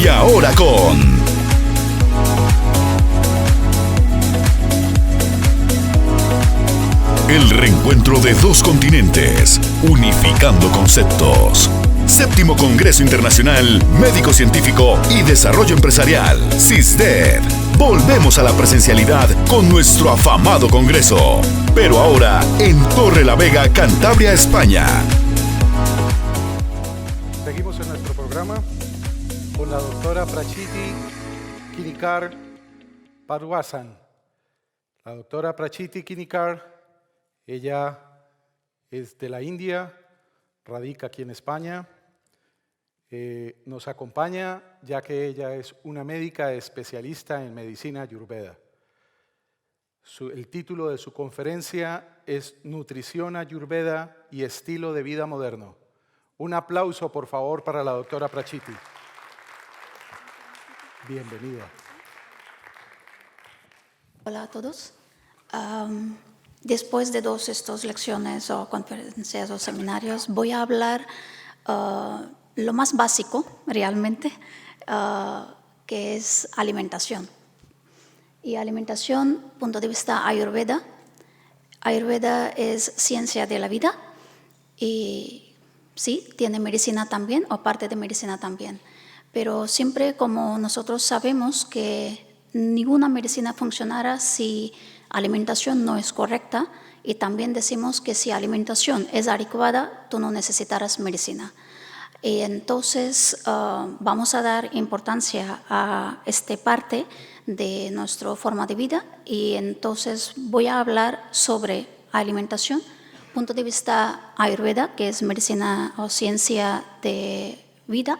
Y ahora con... el reencuentro de dos continentes, unificando conceptos. Séptimo Congreso Internacional Médico-Científico y Desarrollo Empresarial, CISDED. Volvemos a la presencialidad con nuestro afamado congreso, pero ahora en Torre la Vega, Cantabria, España. Seguimos en nuestro programa con la doctora Prachiti Kinikar Parwasan. La doctora Prachiti Kinikar, ella es de la India, radica aquí en España. Nos acompaña ya que ella es una médica especialista en medicina ayurveda. El título de su conferencia es Nutrición Ayurveda y Estilo de Vida Moderno. Un aplauso, por favor, para la doctora Prachiti. Bienvenida. Hola a todos. Después de estas lecciones o conferencias o seminarios, voy a hablar lo más básico, realmente, que es alimentación. Y alimentación, punto de vista Ayurveda. Ayurveda es ciencia de la vida y sí, tiene medicina también o parte de medicina también. Pero siempre como nosotros sabemos que ninguna medicina funcionará si alimentación no es correcta, y también decimos que si alimentación es adecuada, tú no necesitarás medicina. Y entonces vamos a dar importancia a esta parte de nuestra forma de vida, y entonces voy a hablar sobre alimentación, punto de vista Ayurveda, que es medicina o ciencia de vida,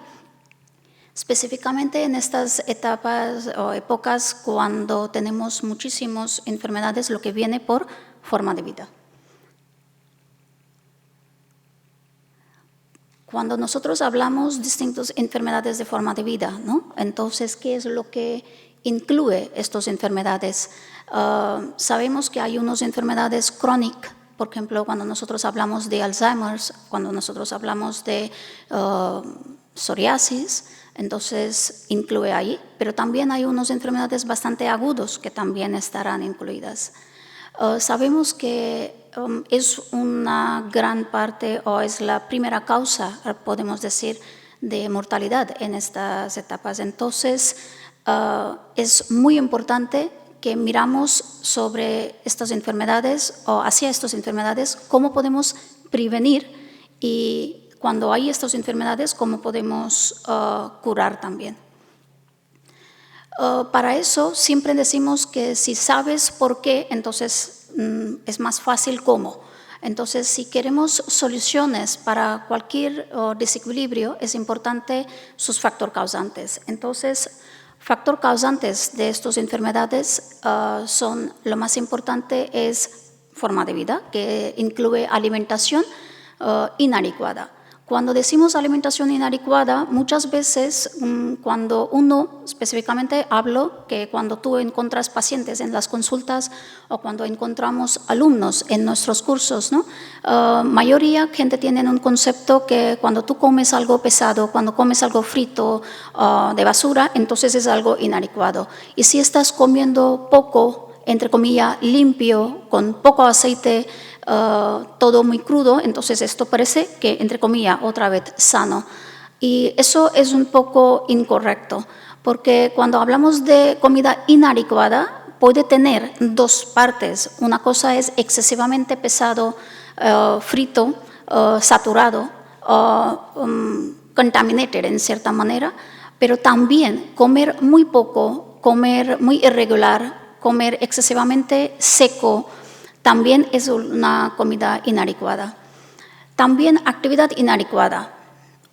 específicamente en estas etapas o épocas cuando tenemos muchísimas enfermedades, lo que viene por forma de vida. Cuando nosotros hablamos de distintas enfermedades de forma de vida, ¿no? Entonces, ¿qué es lo que incluye estas enfermedades? Sabemos que hay unas enfermedades crónicas, por ejemplo, cuando nosotros hablamos de Alzheimer, cuando nosotros hablamos de psoriasis, entonces incluye ahí, pero también hay unas enfermedades bastante agudas que también estarán incluidas. Sabemos que es una gran parte o es la primera causa, podemos decir, de mortalidad en estas etapas. Entonces, es muy importante que miramos sobre estas enfermedades o hacia estas enfermedades, cómo podemos prevenir, y cuando hay estas enfermedades, cómo podemos curar también. Para eso siempre decimos que si sabes por qué, entonces es más fácil cómo. Entonces, si queremos soluciones para cualquier desequilibrio, es importante sus factores causantes. Entonces, factores causantes de estas enfermedades son, lo más importante es forma de vida, que incluye alimentación inadecuada. Cuando decimos alimentación inadecuada, muchas veces cuando uno, específicamente hablo que cuando tú encuentras pacientes en las consultas o cuando encontramos alumnos en nuestros cursos, ¿no? Mayoría gente tiene un concepto que cuando tú comes algo pesado, cuando comes algo frito de basura, entonces es algo inadecuado. Y si estás comiendo poco, entre comillas, limpio, con poco aceite, todo muy crudo, entonces esto parece que, entre comillas, otra vez sano. Y eso es un poco incorrecto, porque cuando hablamos de comida inadecuada, puede tener dos partes. Una cosa es excesivamente pesado, frito, saturado, contaminated en cierta manera, pero también comer muy poco, comer muy irregular, comer excesivamente seco, también es una comida inadecuada. También actividad inadecuada.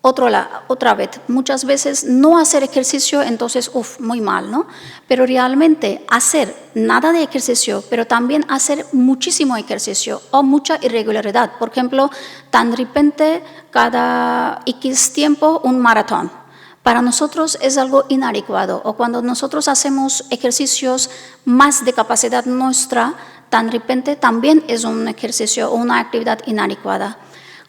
Otra vez, muchas veces no hacer ejercicio, entonces, muy mal, ¿no? Pero realmente hacer nada de ejercicio, pero también hacer muchísimo ejercicio o mucha irregularidad. Por ejemplo, tan de repente, cada X tiempo, un maratón. Para nosotros es algo inadecuado. O cuando nosotros hacemos ejercicios más de capacidad nuestra, tan de repente también es un ejercicio o una actividad inadecuada.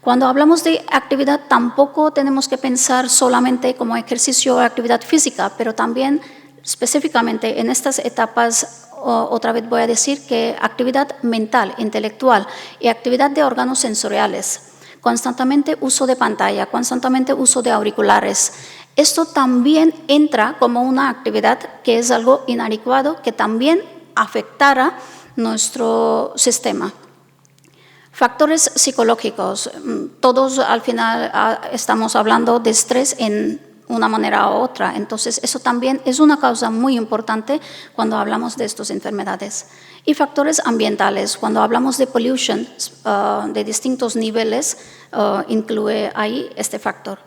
Cuando hablamos de actividad, tampoco tenemos que pensar solamente como ejercicio o actividad física, pero también específicamente en estas etapas, otra vez voy a decir que actividad mental, intelectual y actividad de órganos sensoriales, constantemente uso de pantalla, constantemente uso de auriculares. Esto también entra como una actividad que es algo inadecuado, que también afectará nuestro sistema. Factores psicológicos. Todos al final estamos hablando de estrés en una manera u otra. Entonces, eso también es una causa muy importante cuando hablamos de estas enfermedades. Y factores ambientales. Cuando hablamos de pollution de distintos niveles, incluye ahí este factor.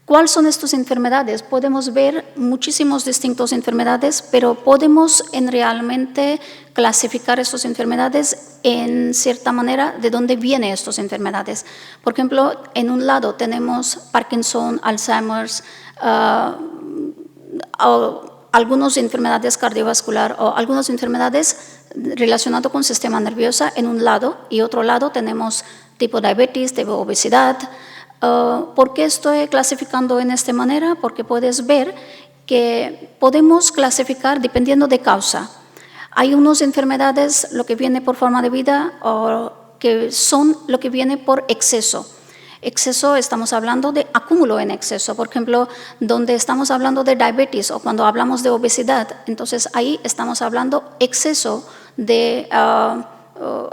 ¿Cuáles son estas enfermedades? Podemos ver muchísimas distintas enfermedades, pero podemos realmente clasificar estas enfermedades en cierta manera de dónde vienen estas enfermedades. Por ejemplo, en un lado tenemos Parkinson, Alzheimer's, algunas enfermedades cardiovasculares o algunas enfermedades relacionadas con el sistema nervioso en un lado, y otro lado tenemos tipo diabetes, tipo obesidad. ¿Por qué estoy clasificando en esta manera? Porque puedes ver que podemos clasificar dependiendo de causa. Hay unas enfermedades, lo que viene por forma de vida, o que son lo que viene por exceso. Exceso, estamos hablando de acúmulo en exceso. Por ejemplo, donde estamos hablando de diabetes o cuando hablamos de obesidad, entonces ahí estamos hablando exceso de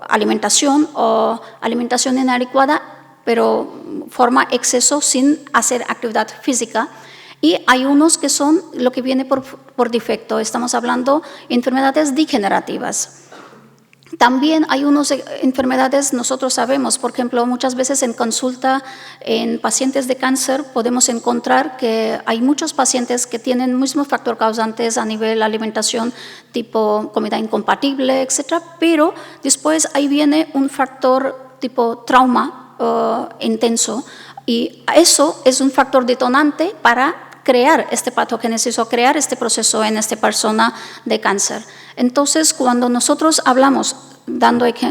alimentación o alimentación inadecuada, pero forma exceso sin hacer actividad física. Y hay unos que son lo que viene por defecto. Estamos hablando de enfermedades degenerativas. También hay unas enfermedades, nosotros sabemos, por ejemplo, muchas veces en consulta en pacientes de cáncer podemos encontrar que hay muchos pacientes que tienen mismos factores causantes a nivel alimentación, tipo comida incompatible, etc. Pero después ahí viene un factor tipo trauma intenso, y eso es un factor detonante para crear este patogénesis o crear este proceso en esta persona de cáncer. Entonces, cuando nosotros hablamos,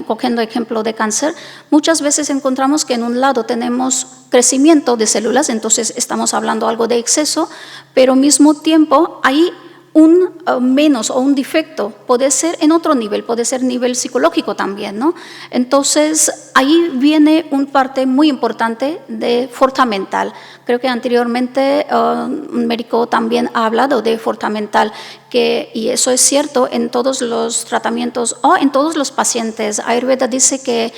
cogiendo ejemplo de cáncer, muchas veces encontramos que en un lado tenemos crecimiento de células, entonces estamos hablando algo de exceso, pero al mismo tiempo hay un menos o un defecto, puede ser en otro nivel, puede ser nivel psicológico también, ¿no? Entonces, ahí viene una parte muy importante de fuerza mental. Creo que anteriormente un médico también ha hablado de fuerza mental, y eso es cierto en todos los tratamientos o en todos los pacientes. Ayurveda dice que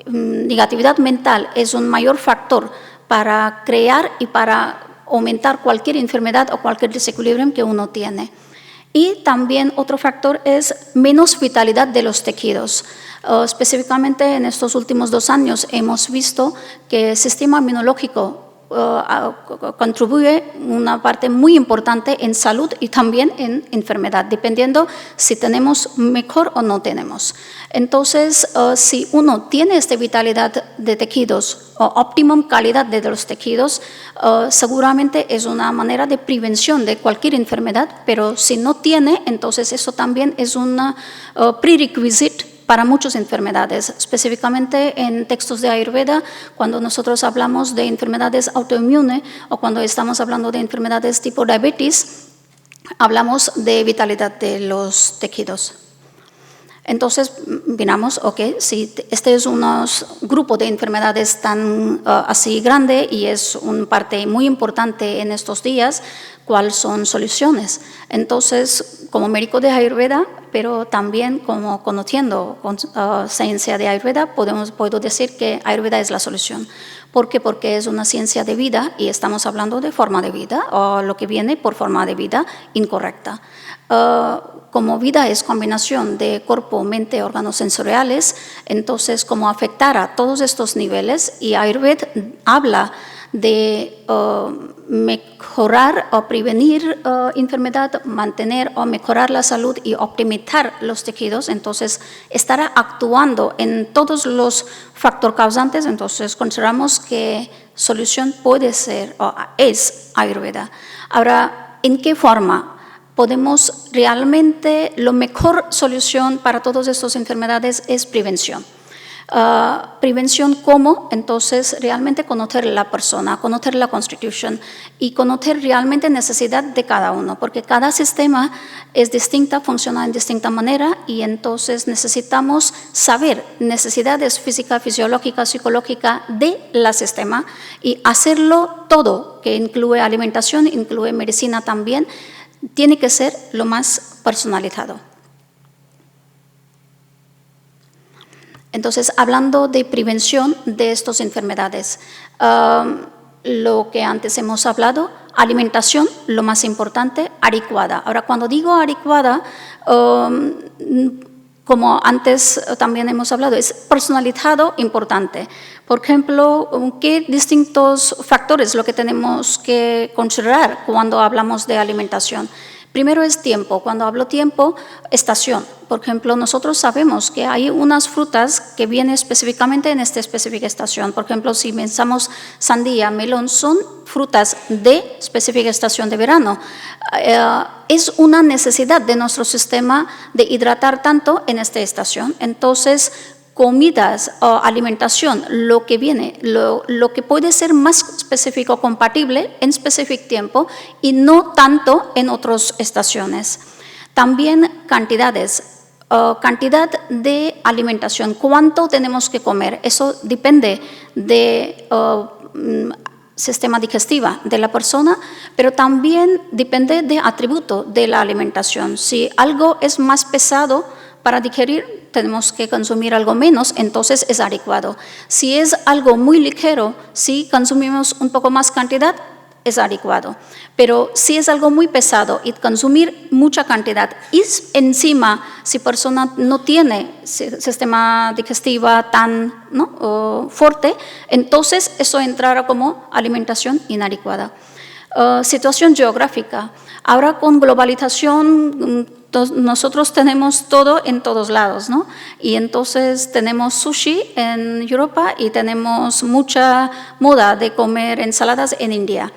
negatividad mental es un mayor factor para crear y para aumentar cualquier enfermedad o cualquier desequilibrio que uno tiene. Y también otro factor es menos vitalidad de los tejidos. Específicamente en estos últimos 2 años hemos visto que el sistema inmunológico contribuye una parte muy importante en salud y también en enfermedad, dependiendo si tenemos mejor o no tenemos. Entonces, si uno tiene esta vitalidad de tejidos o óptima calidad de los tejidos, seguramente es una manera de prevención de cualquier enfermedad, pero si no tiene, entonces eso también es un prerequisite para muchas enfermedades, específicamente en textos de Ayurveda, cuando nosotros hablamos de enfermedades autoinmunes o cuando estamos hablando de enfermedades tipo diabetes, hablamos de vitalidad de los tejidos. Entonces, miramos, si este es un grupo de enfermedades tan así grande y es una parte muy importante en estos días, ¿cuáles son soluciones? Entonces, como médico de Ayurveda, pero también como conociendo ciencia de Ayurveda, puedo decir que Ayurveda es la solución. ¿Por qué? Porque es una ciencia de vida y estamos hablando de forma de vida o lo que viene por forma de vida incorrecta. Como vida es combinación de cuerpo, mente, órganos sensoriales, entonces como afectar a todos estos niveles, y Ayurveda habla de mejorar o prevenir enfermedad, mantener o mejorar la salud y optimizar los tejidos, entonces estará actuando en todos los factores causantes, entonces consideramos que solución puede ser o es Ayurveda. Ahora, ¿en qué forma podemos realmente, la mejor solución para todas estas enfermedades es prevención? Prevención como, entonces, realmente conocer la persona, conocer la Constitution y conocer realmente necesidad de cada uno, porque cada sistema es distinta, funciona en distinta manera y entonces necesitamos saber necesidades físicas, fisiológicas, psicológicas de la sistema y hacerlo todo, que incluye alimentación, incluye medicina también, tiene que ser lo más personalizado. Entonces, hablando de prevención de estas enfermedades, lo que antes hemos hablado, alimentación, lo más importante, adecuada. Ahora, cuando digo adecuada, como antes también hemos hablado, es personalizado importante. Por ejemplo, ¿qué distintos factores lo que tenemos que considerar cuando hablamos de alimentación? Primero es tiempo. Cuando hablo tiempo, estación. Por ejemplo, nosotros sabemos que hay unas frutas que vienen específicamente en esta específica estación. Por ejemplo, si pensamos sandía, melón, son frutas de específica estación de verano. Es una necesidad de nuestro sistema de hidratar tanto en esta estación. Entonces, comidas o alimentación, lo que viene, lo que puede ser más específico, compatible en específico tiempo y no tanto en otras estaciones. También cantidades, cantidad de alimentación, cuánto tenemos que comer, eso depende de sistema digestivo de la persona, pero también depende de atributo de la alimentación. Si algo es más pesado para digerir, tenemos que consumir algo menos, entonces es adecuado. Si es algo muy ligero, si consumimos un poco más cantidad, es adecuado. Pero si es algo muy pesado y consumir mucha cantidad y encima, si persona no tiene sistema digestivo tan fuerte, entonces eso entrará como alimentación inadecuada. Situación geográfica. Ahora con globalización, nosotros tenemos todo en todos lados, ¿no? Y entonces tenemos sushi en Europa y tenemos mucha moda de comer ensaladas en India.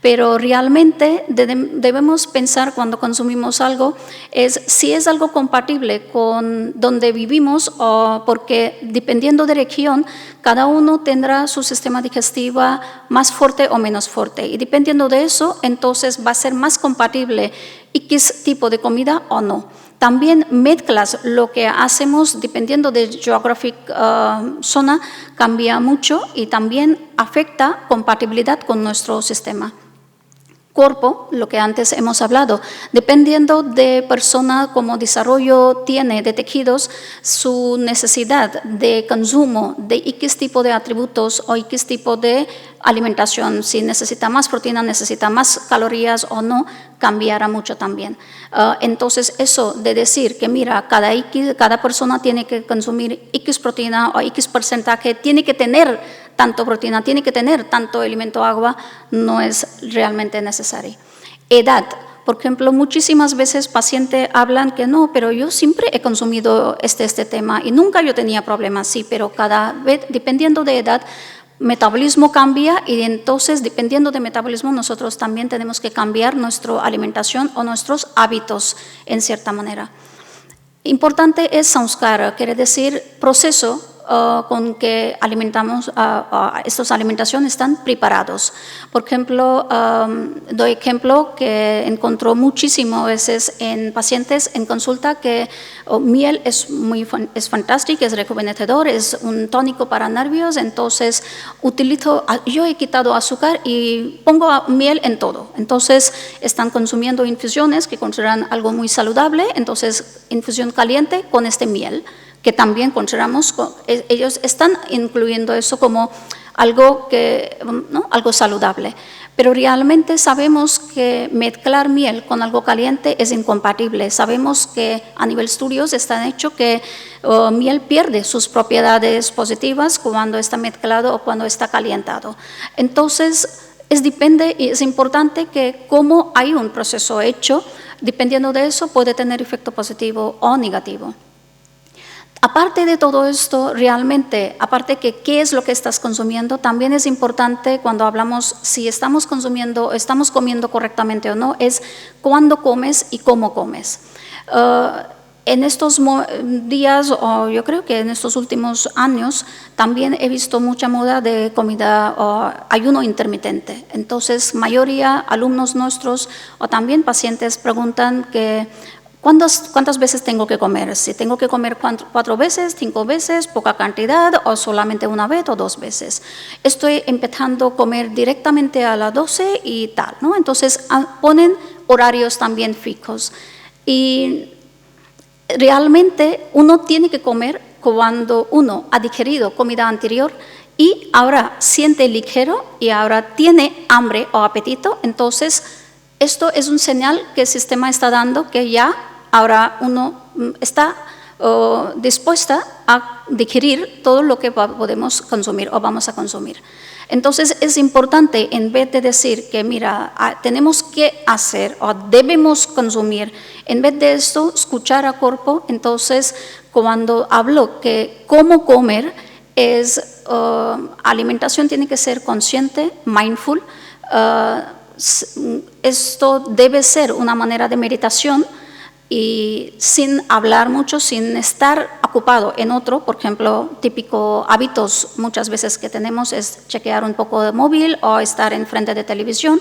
Pero realmente debemos pensar cuando consumimos algo es si es algo compatible con donde vivimos o porque dependiendo de región cada uno tendrá su sistema digestivo más fuerte o menos fuerte y dependiendo de eso entonces va a ser más compatible X tipo de comida o no. También mezclas, lo que hacemos dependiendo de geográfica zona cambia mucho y también afecta compatibilidad con nuestro sistema. Cuerpo, lo que antes hemos hablado, dependiendo de persona como desarrollo tiene de tejidos, su necesidad de consumo de X tipo de atributos o X tipo de alimentación, si necesita más proteína, necesita más calorías o no, cambiará mucho también. Entonces, eso de decir que mira, cada persona tiene que consumir X proteína o X porcentaje, tiene que tener tanto proteína, tiene que tener tanto alimento, agua, no es realmente necesario. Edad. Por ejemplo, muchísimas veces pacientes hablan que no, pero yo siempre he consumido este tema y nunca yo tenía problemas, sí, pero cada vez, dependiendo de edad, metabolismo cambia y entonces, dependiendo de metabolismo, nosotros también tenemos que cambiar nuestra alimentación o nuestros hábitos en cierta manera. Importante es samskara, quiere decir proceso con que alimentamos, estas alimentaciones están preparados. Por ejemplo, doy ejemplo que encontró muchísimas veces en pacientes en consulta que miel es fantástico, es rejuvenecedor, es un tónico para nervios, entonces yo he quitado azúcar y pongo miel en todo. Entonces están consumiendo infusiones que consideran algo muy saludable, entonces infusión caliente con miel, que también consideramos, ellos están incluyendo eso como algo, algo saludable. Pero realmente sabemos que mezclar miel con algo caliente es incompatible. Sabemos que a nivel estudios está hecho que miel pierde sus propiedades positivas cuando está mezclado o cuando está calentado. Entonces, depende y es importante que como hay un proceso hecho, dependiendo de eso puede tener efecto positivo o negativo. Aparte de todo esto, realmente, aparte que qué es lo que estás consumiendo, también es importante cuando hablamos si estamos consumiendo, estamos comiendo correctamente o no, es cuándo comes y cómo comes. En estos días, o yo creo que en estos últimos años, también he visto mucha moda de comida o ayuno intermitente. Entonces, mayoría alumnos nuestros o también pacientes preguntan que ¿cuántas veces tengo que comer? Si tengo que comer 4 veces, 5 veces, poca cantidad o solamente una vez o 2 veces. Estoy empezando a comer directamente a las 12 y tal, ¿no? Entonces, ponen horarios también fijos. Y realmente uno tiene que comer cuando uno ha digerido comida anterior y ahora siente ligero y ahora tiene hambre o apetito. Entonces, esto es un señal que el sistema está dando que ya ahora uno está dispuesta a digerir todo lo que podemos consumir o vamos a consumir. Entonces es importante, en vez de decir que mira, tenemos que hacer o debemos consumir, en vez de esto, escuchar a cuerpo. Entonces cuando hablo que cómo comer, alimentación tiene que ser consciente, mindful. Esto debe ser una manera de meditación y sin hablar mucho, sin estar ocupado en otro. Por ejemplo, típico hábitos muchas veces que tenemos es chequear un poco de móvil o estar enfrente de televisión.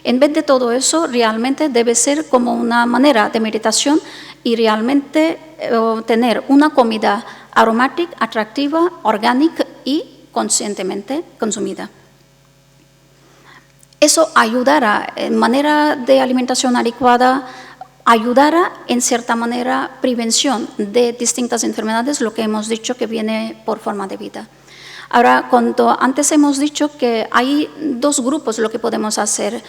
En vez de todo eso, realmente debe ser como una manera de meditación y realmente tener una comida aromática, atractiva, orgánica y conscientemente consumida. Eso ayudará en manera de alimentación adecuada, ayudará en cierta manera prevención de distintas enfermedades, lo que hemos dicho que viene por forma de vida. Ahora, antes hemos dicho que hay 2 grupos lo que podemos hacer.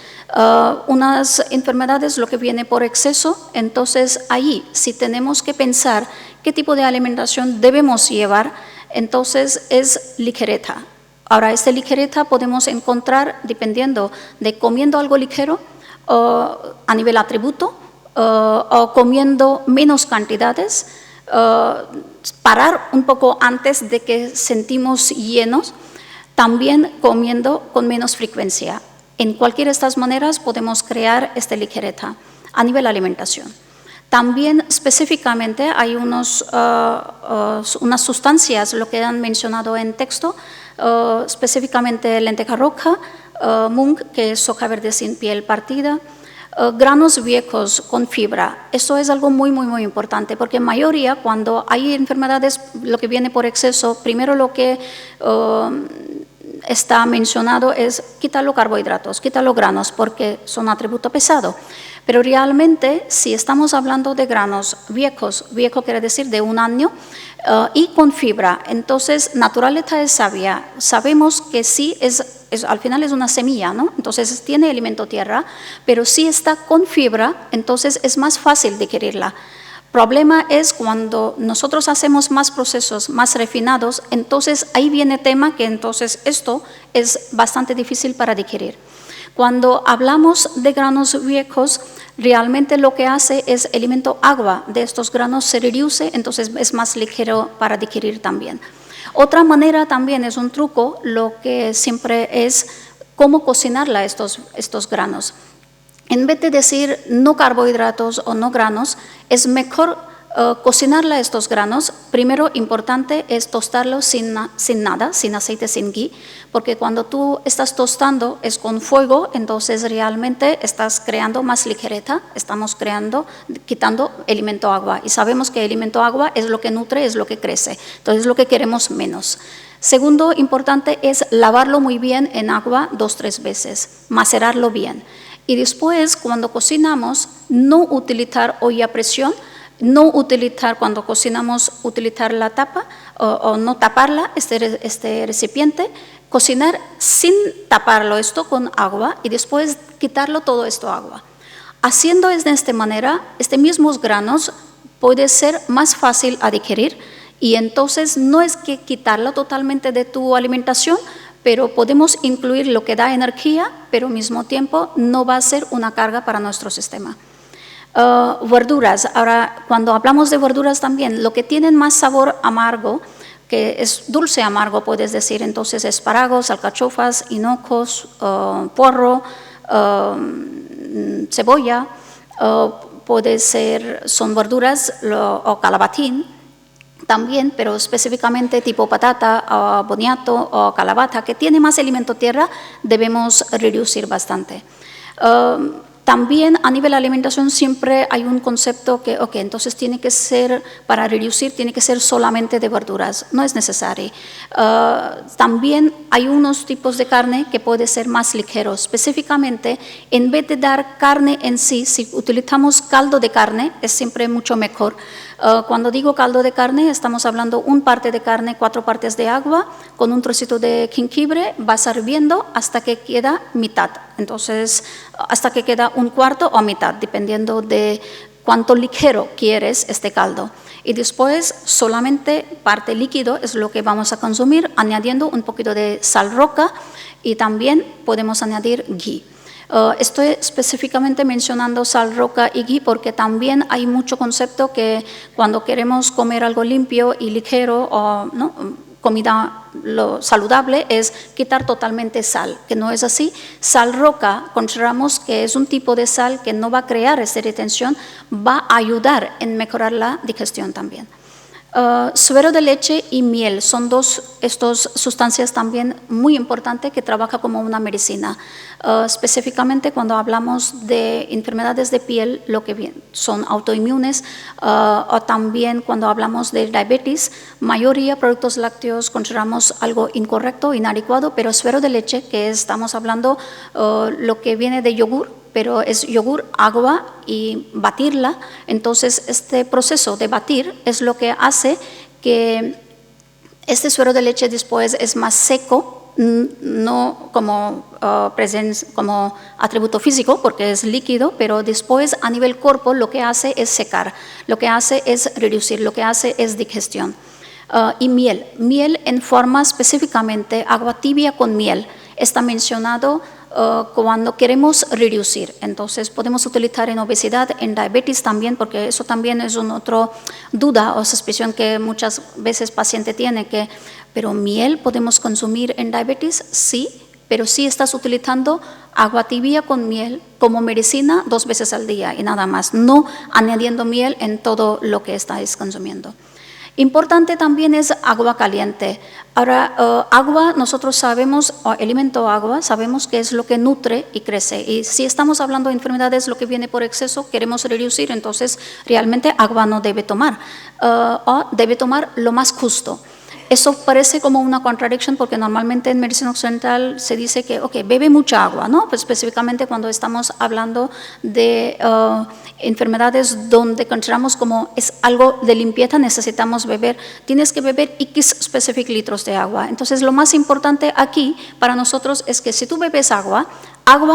Unas enfermedades lo que viene por exceso, entonces ahí si tenemos que pensar qué tipo de alimentación debemos llevar, entonces es ligereza. Ahora, esta ligereza podemos encontrar dependiendo de comiendo algo ligero a nivel atributo, o comiendo menos cantidades, parar un poco antes de que sentimos llenos, también comiendo con menos frecuencia. En cualquiera de estas maneras podemos crear esta ligereza a nivel alimentación. También específicamente hay unas sustancias, lo que han mencionado en texto, específicamente lenteja roja, mung, que es soja verde sin piel partida, granos viejos con fibra. Eso es algo muy, muy, muy importante, porque en mayoría cuando hay enfermedades, lo que viene por exceso, primero lo que está mencionado es quitar los carbohidratos, quitar los granos, porque son atributo pesado. Pero realmente, si estamos hablando de granos viejos, viejo quiere decir de 1 año, y con fibra, entonces naturaleza es sabia. Sabemos que sí al final es una semilla, ¿no? Entonces tiene elemento tierra, pero si está con fibra, entonces es más fácil digerirla. Problema es cuando nosotros hacemos más procesos más refinados, entonces ahí viene tema que entonces esto es bastante difícil para digerir. Cuando hablamos de granos viejos, realmente lo que hace es el elemento agua de estos granos se reduce, entonces es más ligero para digerir también. Otra manera también es un truco, lo que siempre es cómo cocinarla estos granos. En vez de decir no carbohidratos o no granos, es mejor cocinarla estos granos. Primero, importante es tostarlos sin nada, sin aceite, sin ghee, porque cuando tú estás tostando es con fuego, entonces realmente estás creando más ligereza, estamos quitando elemento agua, y sabemos que elemento agua es lo que nutre, es lo que crece, entonces es lo que queremos menos. Segundo, importante es lavarlo muy bien en agua 2-3 veces, macerarlo bien. Y después, cuando cocinamos, no utilizar olla a presión, no utilizar cuando cocinamos, utilizar la tapa o no taparla, este recipiente, cocinar sin taparlo esto con agua y después quitarlo todo esto agua. Haciendo de esta manera, mismos granos puede ser más fácil a digerir y entonces no es que quitarlo totalmente de tu alimentación, pero podemos incluir lo que da energía, pero al mismo tiempo no va a ser una carga para nuestro sistema. Verduras. Ahora, cuando hablamos de verduras también, lo que tienen más sabor amargo, que es dulce amargo, puedes decir, entonces espárragos, alcachofas, hinojos, puerro, cebolla, son verduras o calabatín también, pero específicamente tipo patata, boniato o calabaza, que tiene más alimento tierra, debemos reducir bastante. También a nivel de alimentación siempre hay un concepto que, entonces tiene que ser, para reducir, tiene que ser solamente de verduras, no es necesario. También hay unos tipos de carne que pueden ser más ligeros. Específicamente, en vez de dar carne en sí, si utilizamos caldo de carne, es siempre mucho mejor. Cuando digo caldo de carne, estamos hablando 1 parte de carne, 4 partes de agua, con un trocito de jengibre, vas hirviendo hasta que queda mitad. Entonces, hasta que queda 1/4 o mitad, dependiendo de cuánto ligero quieres este caldo. Y después, solamente parte líquido es lo que vamos a consumir, añadiendo un poquito de sal roca y también podemos añadir ghee. Estoy específicamente mencionando sal roca y ghee porque también hay mucho concepto que cuando queremos comer algo limpio y ligero o comida saludable es quitar totalmente sal, que no es así. Sal roca consideramos que es un tipo de sal que no va a crear esta retención, va a ayudar en mejorar la digestión también. Suero de leche y miel son estas sustancias también muy importantes que trabajan como una medicina. Específicamente cuando hablamos de enfermedades de piel, lo que son autoinmunes, o también cuando hablamos de diabetes, mayoría de productos lácteos consideramos algo incorrecto, inadecuado, pero suero de leche, que estamos hablando lo que viene de yogur, pero es yogur, agua y batirla. Entonces, este proceso de batir es lo que hace que este suero de leche después es más seco, no como atributo físico, porque es líquido, pero después a nivel cuerpo lo que hace es secar, lo que hace es reducir, lo que hace es digestión. Y miel en forma específicamente, agua tibia con miel, está mencionado cuando queremos reducir. Entonces podemos utilizar en obesidad, en diabetes también, porque eso también es una otra duda o suspicion que muchas veces el paciente tiene, pero miel podemos consumir en diabetes, sí, pero sí estás utilizando agua tibia con miel como medicina 2 veces al día y nada más, no añadiendo miel en todo lo que estáis consumiendo. Importante también es agua caliente. Ahora, agua, nosotros sabemos, alimento agua, sabemos que es lo que nutre y crece. Y si estamos hablando de enfermedades, lo que viene por exceso, queremos reducir, entonces realmente agua no debe tomar, o debe tomar lo más justo. Eso parece como una contradicción porque normalmente en medicina occidental se dice que, bebe mucha agua, ¿no? Pues específicamente cuando estamos hablando de enfermedades donde consideramos como es algo de limpieza, necesitamos beber, tienes que beber X específicos litros de agua. Entonces, lo más importante aquí para nosotros es que si tú bebes agua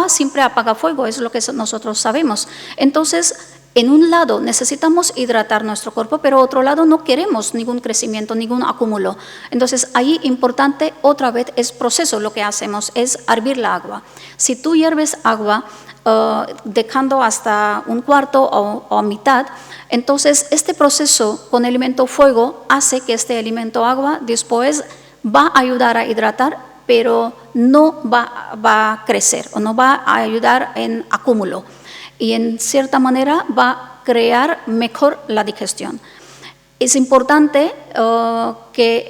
siempre apaga fuego, es lo que nosotros sabemos. Entonces, en un lado necesitamos hidratar nuestro cuerpo, pero otro lado no queremos ningún crecimiento, ningún acúmulo. Entonces, ahí importante otra vez es proceso, lo que hacemos es hervir la agua. Si tú hierves agua dejando hasta 1/4 o mitad, entonces este proceso con el elemento fuego hace que este elemento agua después va a ayudar a hidratar, pero no va a crecer o no va a ayudar en acúmulo. Y en cierta manera va a crear mejor la digestión. Es importante que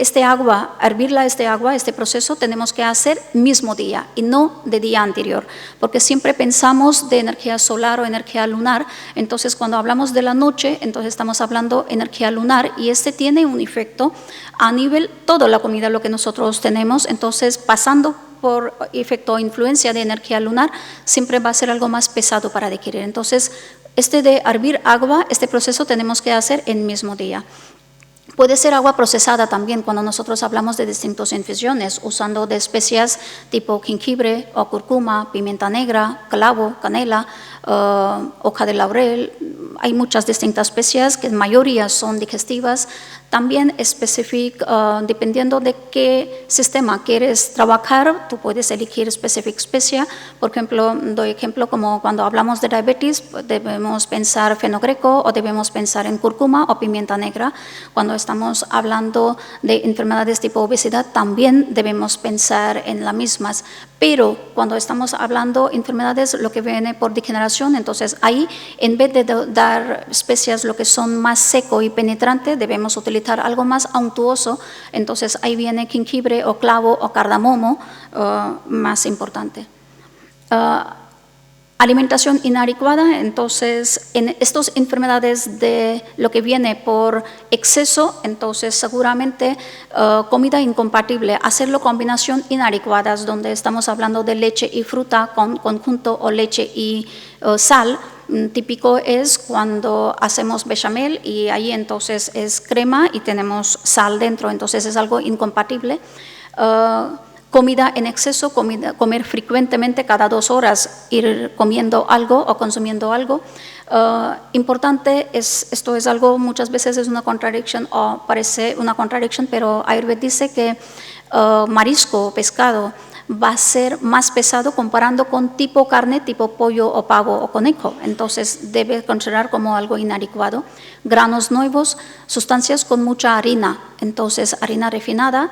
hervirla este proceso tenemos que hacer mismo día y no de día anterior, porque siempre pensamos de energía solar o energía lunar, entonces cuando hablamos de la noche, entonces estamos hablando de energía lunar y tiene un efecto a nivel toda la comida, lo que nosotros tenemos, entonces pasando por efecto o influencia de energía lunar, siempre va a ser algo más pesado para digerir. Entonces, de hervir agua, este proceso tenemos que hacer en el mismo día. Puede ser agua procesada también cuando nosotros hablamos de distintas infusiones, usando de especias tipo jengibre o cúrcuma, pimienta negra, clavo, canela, hoja de laurel. Hay muchas distintas especias que en mayoría son digestivas. También dependiendo de qué sistema quieres trabajar, tú puedes elegir specific specia. Por ejemplo, doy ejemplo como cuando hablamos de diabetes, debemos pensar fenogreco o debemos pensar en cúrcuma o pimienta negra. Cuando estamos hablando de enfermedades tipo obesidad, también debemos pensar en las mismas. Pero cuando estamos hablando de enfermedades, lo que viene por degeneración, entonces ahí, en vez de dar especias lo que son más seco y penetrante, debemos utilizar algo más untuoso. Entonces ahí viene jengibre o clavo o cardamomo, más importante. Alimentación inadecuada, entonces en estas enfermedades de lo que viene por exceso, entonces seguramente comida incompatible, hacerlo combinación inadecuadas, donde estamos hablando de leche y fruta con conjunto o leche y sal. Típico es cuando hacemos bechamel y ahí entonces es crema y tenemos sal dentro, entonces es algo incompatible. Comida en exceso, comer frecuentemente cada 2 horas, ir comiendo algo o consumiendo algo. Importante, esto es algo, muchas veces es una contradicción o parece una contradicción, pero Ayurveda dice que marisco, pescado, va a ser más pesado comparando con tipo carne, tipo pollo o pavo o conejo. Entonces debe considerar como algo inadecuado. Granos nuevos, sustancias con mucha harina. Entonces harina refinada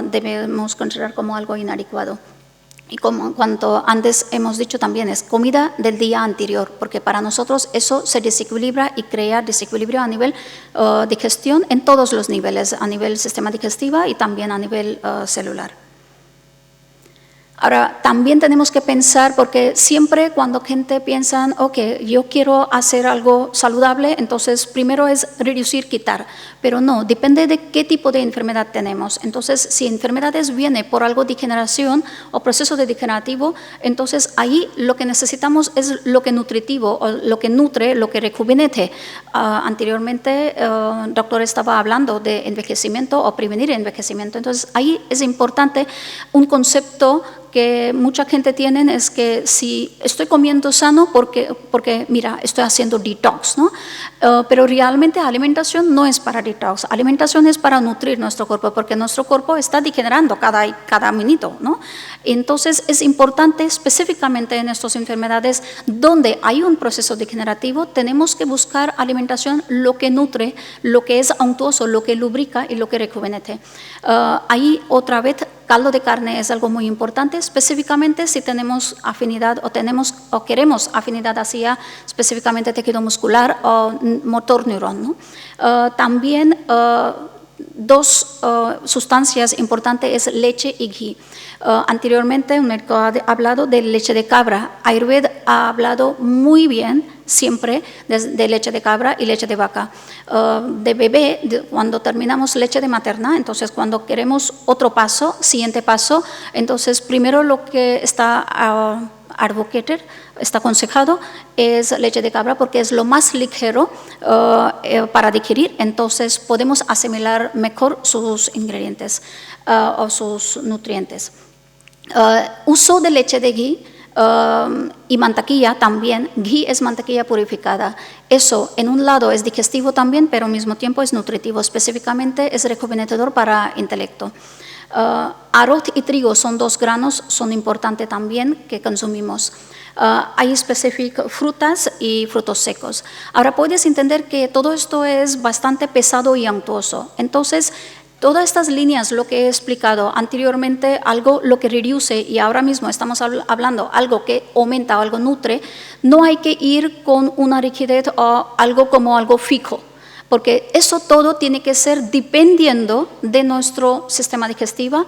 debemos considerar como algo inadecuado. Y como cuanto antes hemos dicho también es comida del día anterior, porque para nosotros eso se desequilibra y crea desequilibrio a nivel digestión en todos los niveles, a nivel sistema digestivo y también a nivel celular. Ahora, también tenemos que pensar, porque siempre cuando gente piensa, ok, yo quiero hacer algo saludable, entonces primero es reducir, quitar, pero no, depende de qué tipo de enfermedad tenemos. Entonces, si enfermedades viene por algo de degeneración o proceso de degenerativo, entonces ahí lo que necesitamos es lo que nutritivo, o lo que nutre, lo que rejuvenece. Anteriormente, el doctor estaba hablando de envejecimiento o prevenir envejecimiento, entonces ahí es importante un concepto que mucha gente tiene, es que si estoy comiendo sano porque mira, estoy haciendo detox, ¿no? Pero realmente alimentación no es para detox, alimentación es para nutrir nuestro cuerpo, porque nuestro cuerpo está degenerando cada minuto, ¿no? Entonces es importante específicamente en estas enfermedades donde hay un proceso degenerativo, tenemos que buscar alimentación lo que nutre, lo que es untuoso, lo que lubrica y lo que rejuvenece. Ahí otra vez caldo de carne es algo muy importante, específicamente si tenemos afinidad o queremos afinidad hacia específicamente tejido muscular o motor neurón, ¿no? También 2 sustancias importantes es leche y ghee. Anteriormente un médico ha hablado de leche de cabra. Ayurveda ha hablado muy bien siempre de leche de cabra y leche de vaca. De bebé, cuando terminamos leche de materna, entonces cuando queremos otro paso, siguiente paso, entonces primero lo que está advocated, está aconsejado, es leche de cabra porque es lo más ligero para digerir, entonces podemos asimilar mejor sus ingredientes o sus nutrientes. Uso de leche de ghee y mantequilla también. Ghee es mantequilla purificada. Eso en un lado es digestivo también, pero al mismo tiempo es nutritivo, específicamente es rejuvenecedor para intelecto. Arroz y trigo son 2 granos, son importantes también que consumimos. Hay específicas frutas y frutos secos. Ahora puedes entender que todo esto es bastante pesado y untuoso. Entonces, todas estas líneas, lo que he explicado anteriormente, algo lo que reduce y ahora mismo estamos hablando algo que aumenta o algo nutre, no hay que ir con una rigidez o algo como algo fijo. Porque eso todo tiene que ser dependiendo de nuestro sistema digestivo.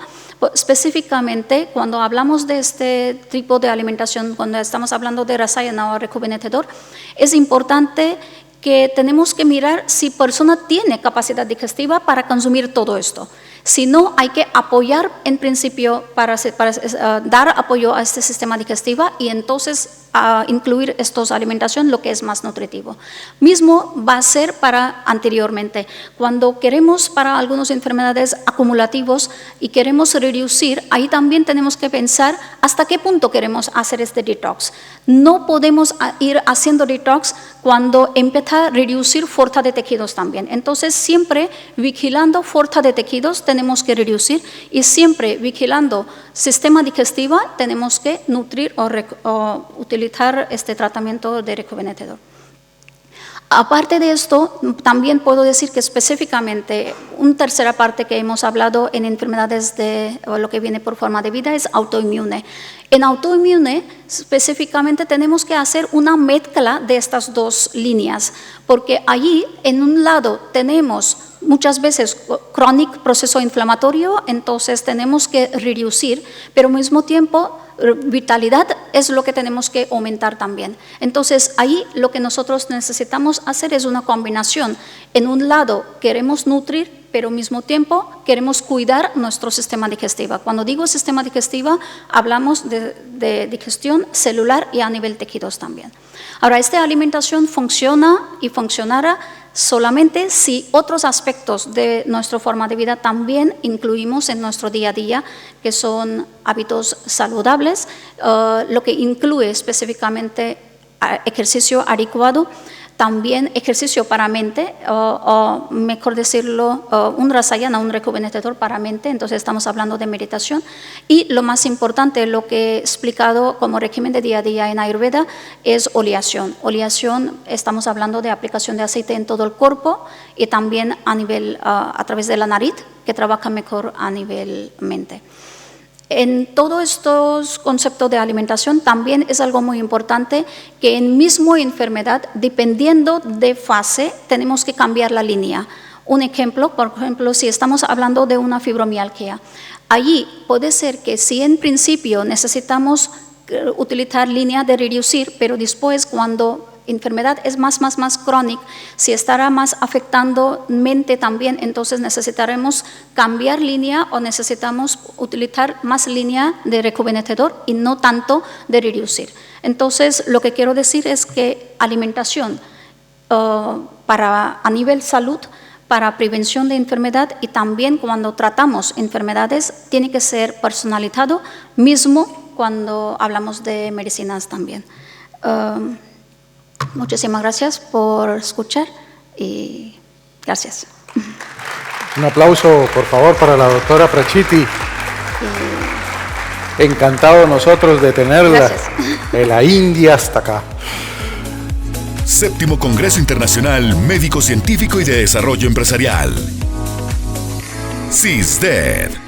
Específicamente, cuando hablamos de este tipo de alimentación, cuando estamos hablando de rasayana o rejuvenecedor, es importante que tenemos que mirar si persona tiene capacidad digestiva para consumir todo esto. Si no, hay que apoyar en principio para dar apoyo a este sistema digestivo y entonces incluir estos alimentación, lo que es más nutritivo. Mismo va a ser para anteriormente. Cuando queremos para algunas enfermedades acumulativos y queremos reducir, ahí también tenemos que pensar hasta qué punto queremos hacer este detox. No podemos ir haciendo detox cuando empieza a reducir fuerza de tejidos también. Entonces, siempre vigilando fuerza de tejidos tenemos que reducir y siempre vigilando sistema digestivo tenemos que nutrir o utilizar este tratamiento de rejuvenecedor. Aparte de esto, también puedo decir que específicamente una tercera parte que hemos hablado en enfermedades de lo que viene por forma de vida es autoinmune. En autoinmune, específicamente, tenemos que hacer una mezcla de estas dos líneas, porque allí, en un lado, tenemos muchas veces crónico proceso inflamatorio, entonces tenemos que reducir, pero al mismo tiempo vitalidad es lo que tenemos que aumentar también. Entonces ahí lo que nosotros necesitamos hacer es una combinación. En un lado queremos nutrir, pero al mismo tiempo queremos cuidar nuestro sistema digestivo. Cuando digo sistema digestivo, hablamos de digestión celular y a nivel tejidos también. Ahora, esta alimentación funciona y funcionará solamente si otros aspectos de nuestra forma de vida también incluimos en nuestro día a día, que son hábitos saludables, lo que incluye específicamente ejercicio adecuado, también ejercicio para mente, o mejor decirlo, un rasayana, un rejuvenecedor para mente, entonces estamos hablando de meditación. Y lo más importante, lo que he explicado como régimen de día a día en Ayurveda, es oleación. Oleación, estamos hablando de aplicación de aceite en todo el cuerpo y también a través de la nariz, que trabaja mejor a nivel mente. En todos estos conceptos de alimentación también es algo muy importante que en mismo enfermedad, dependiendo de fase, tenemos que cambiar la línea. Un ejemplo, por ejemplo, si estamos hablando de una fibromialgia, allí puede ser que si en principio necesitamos utilizar línea de reducir, pero después cuando enfermedad es más crónica, si estará más afectando mente también, entonces necesitaremos cambiar línea o necesitamos utilizar más línea de rejuvenecedor y no tanto de reducir. Entonces, lo que quiero decir es que alimentación a nivel salud, para prevención de enfermedad y también cuando tratamos enfermedades, tiene que ser personalizado, mismo cuando hablamos de medicinas también. Muchísimas gracias por escuchar y gracias. Un aplauso, por favor, para la doctora Prachiti. Encantado nosotros de tenerla. Gracias. De la India hasta acá. Séptimo Congreso Internacional Médico Científico y de Desarrollo Empresarial. CISDED.